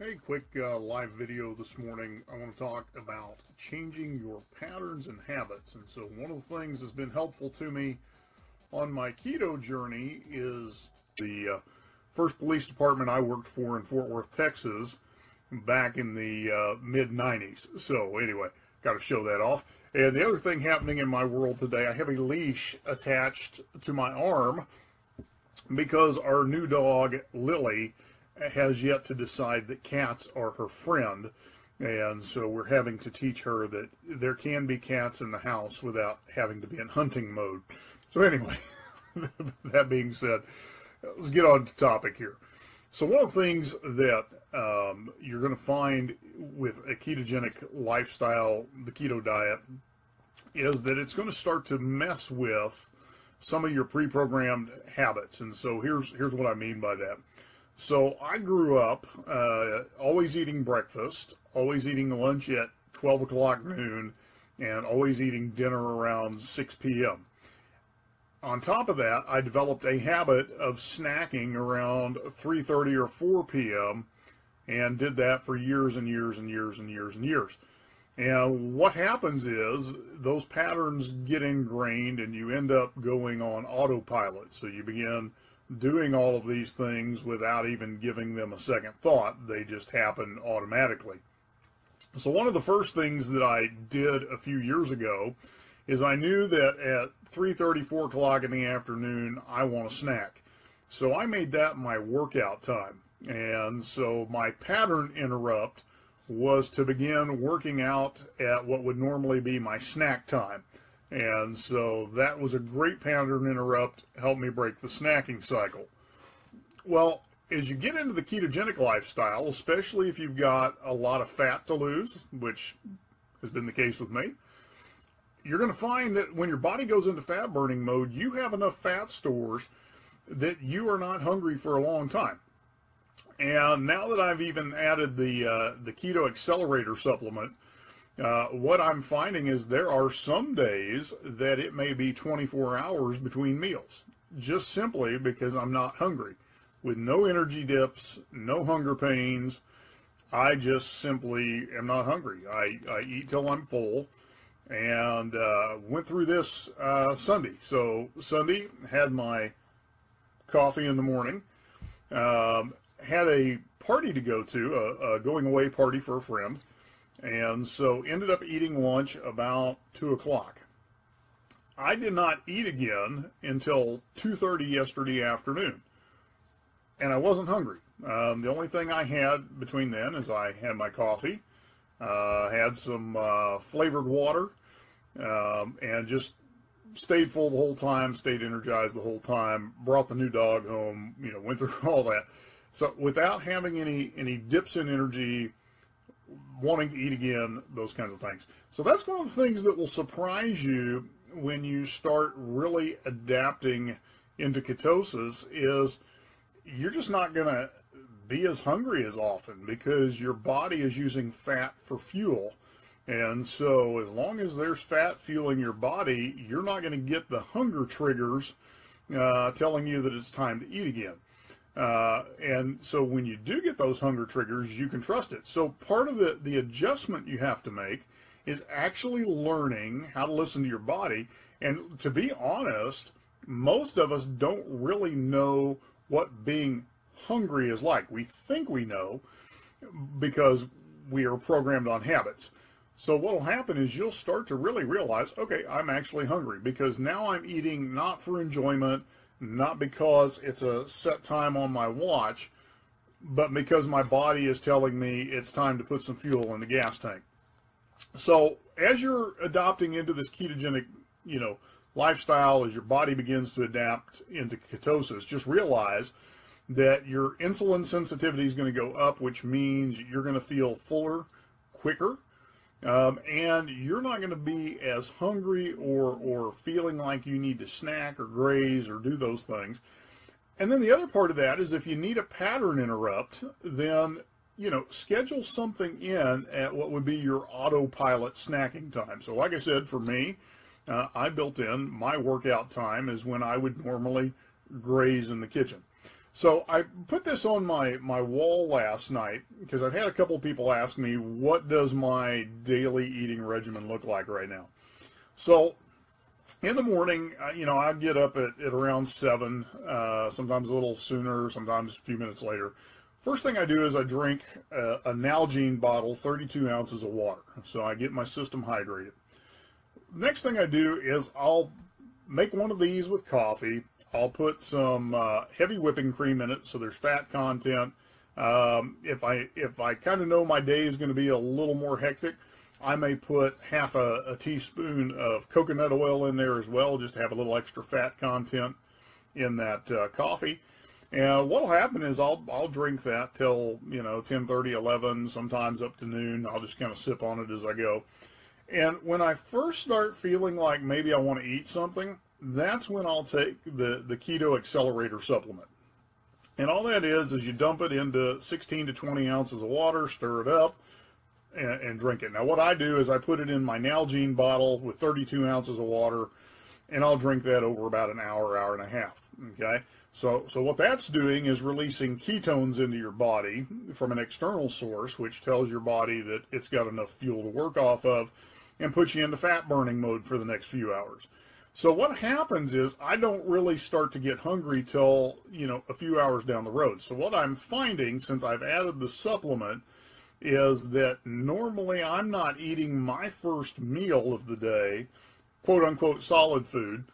Hey, quick live video this morning. I want to talk about changing your patterns and habits. And so one of the things that's been helpful to me on my keto journey is the first police department I worked for in Fort Worth, Texas, back in the mid-90s. So anyway, got to show that off. And the other thing happening in my world today, I have a leash attached to my arm because our new dog, Lily, has yet to decide that cats are her friend, and so we're having to teach her that there can be cats in the house without having to be in hunting mode. So anyway, that being said, let's get on to topic here. So one of the things that you're going to find with a ketogenic lifestyle, the keto diet, is that it's going to start to mess with some of your pre-programmed habits. And so here's what I mean by that. So I grew up always eating breakfast, always eating lunch at 12 o'clock noon, and always eating dinner around 6 p.m. On top of that, I developed a habit of snacking around 3:30 or 4 p.m. and did that for years and years and years and years and years. And what happens is those patterns get ingrained and you end up going on autopilot. So you begin doing all of these things without even giving them a second thought. They just happen automatically. So one of the first things that I did a few years ago is I knew that at 3:30, 4 o'clock in the afternoon, I want a snack. So I made that my workout time. And so my pattern interrupt was to begin working out at what would normally be my snack time. And so that was a great pattern interrupt, helped me break the snacking cycle. Well, as you get into the ketogenic lifestyle, especially if you've got a lot of fat to lose, which has been the case with me, you're going to find that when your body goes into fat burning mode, you have enough fat stores that you are not hungry for a long time. And now that I've even added the Keto Accelerator supplement, what I'm finding is there are some days that it may be 24 hours between meals, just simply because I'm not hungry. With no energy dips, no hunger pains, I just simply am not hungry. I eat till I'm full, and went through this Sunday. So Sunday, had my coffee in the morning, had a party to go to, a going away party for a friend. And so ended up eating lunch about 2 o'clock. I did not eat again until 2:30 yesterday afternoon. And I wasn't hungry. The only thing I had between then is I had my coffee, had some flavored water, and just stayed full the whole time, stayed energized the whole time, brought the new dog home, went through all that. So without having any dips in energy, wanting to eat again, those kinds of things. So that's one of the things that will surprise you when you start really adapting into ketosis, is you're just not going to be as hungry as often because your body is using fat for fuel. And so as long as there's fat fueling your body, you're not going to get the hunger triggers telling you that it's time to eat again. And so when you do get those hunger triggers, you can trust it. So part of the adjustment you have to make is actually learning how to listen to your body. And to be honest, most of us don't really know what being hungry is like. We think we know because we are programmed on habits. So what will happen is you'll start to really realize, okay, I'm actually hungry because now I'm eating not for enjoyment, not because it's a set time on my watch, but because my body is telling me it's time to put some fuel in the gas tank. So as you're adopting into this ketogenic, lifestyle, as your body begins to adapt into ketosis, just realize that your insulin sensitivity is going to go up, which means you're going to feel fuller quicker. And you're not going to be as hungry or feeling like you need to snack or graze or do those things. And then the other part of that is if you need a pattern interrupt, then, schedule something in at what would be your autopilot snacking time. So like I said, for me, I built in my workout time is when I would normally graze in the kitchen. So I put this on my wall last night because I've had a couple of people ask me, what does my daily eating regimen look like right now? So in the morning, I get up at around 7, sometimes a little sooner, sometimes a few minutes later. First thing I do is I drink a Nalgene bottle, 32 ounces of water. So I get my system hydrated. Next thing I do is I'll make one of these with coffee. I'll put some heavy whipping cream in it, so there's fat content. If I kind of know my day is going to be a little more hectic, I may put half a teaspoon of coconut oil in there as well, just to have a little extra fat content in that coffee. And what'll happen is I'll drink that till 10:30, 11, sometimes up to noon. I'll just kind of sip on it as I go. And when I first start feeling like maybe I want to eat something, that's when I'll take the Keto Accelerator supplement. And all that is you dump it into 16 to 20 ounces of water, stir it up, and drink it. Now what I do is I put it in my Nalgene bottle with 32 ounces of water, and I'll drink that over about an hour, hour and a half. Okay? So what that's doing is releasing ketones into your body from an external source, which tells your body that it's got enough fuel to work off of, and puts you into fat burning mode for the next few hours. So what happens is I don't really start to get hungry till, a few hours down the road. So what I'm finding since I've added the supplement is that normally I'm not eating my first meal of the day, quote unquote solid food,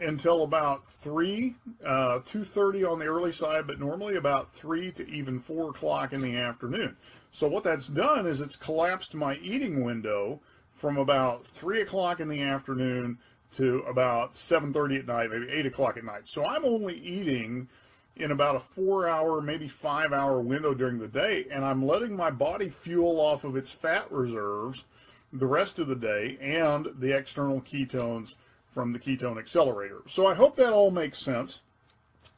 until about 3, 2:30 on the early side, but normally about 3 to even 4 o'clock in the afternoon. So what that's done is it's collapsed my eating window from about 3 o'clock in the afternoon to about 7:30 at night, maybe 8 o'clock at night. So I'm only eating in about a 4-hour, maybe 5-hour window during the day, and I'm letting my body fuel off of its fat reserves the rest of the day and the external ketones from the Ketone Accelerator. So I hope that all makes sense.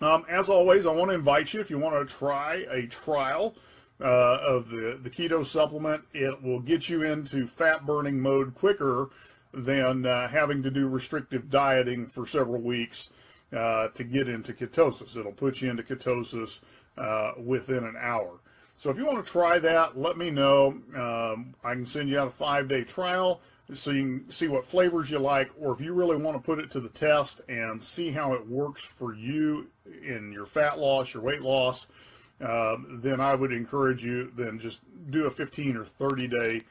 As always, I want to invite you, if you want to try a trial of the keto supplement, it will get you into fat burning mode quicker than having to do restrictive dieting for several weeks to get into ketosis. It'll put you into ketosis within an hour. So if you want to try that, let me know. I can send you out a 5-day trial so you can see what flavors you like, or if you really want to put it to the test and see how it works for you in your fat loss, your weight loss, then I would encourage you then just do a 15 or 30-day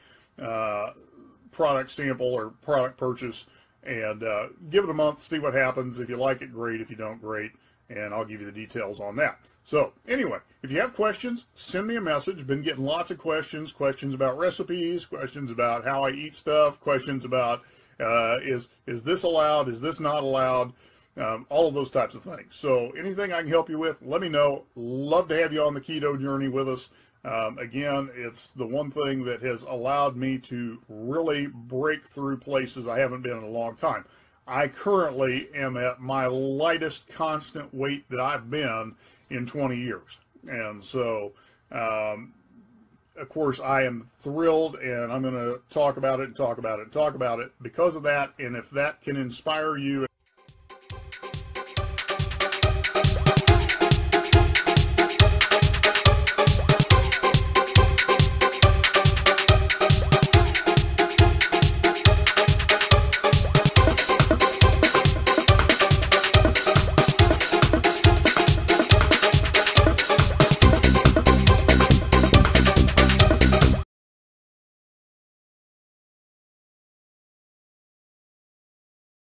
product sample or product purchase and give it a month, see what happens. If you like it, great. If you don't, great. And I'll give you the details on that. So anyway, if you have questions, send me a message. Been getting lots of questions about recipes, questions about how I eat stuff, questions about is this allowed, is this not allowed, all of those types of things. So anything I can help you with, let me know. Love to have you on the keto journey with us. Again, it's the one thing that has allowed me to really break through places I haven't been in a long time. I currently am at my lightest constant weight that I've been in 20 years. And so, of course, I am thrilled, and I'm going to talk about it and talk about it and talk about it because of that. And if that can inspire you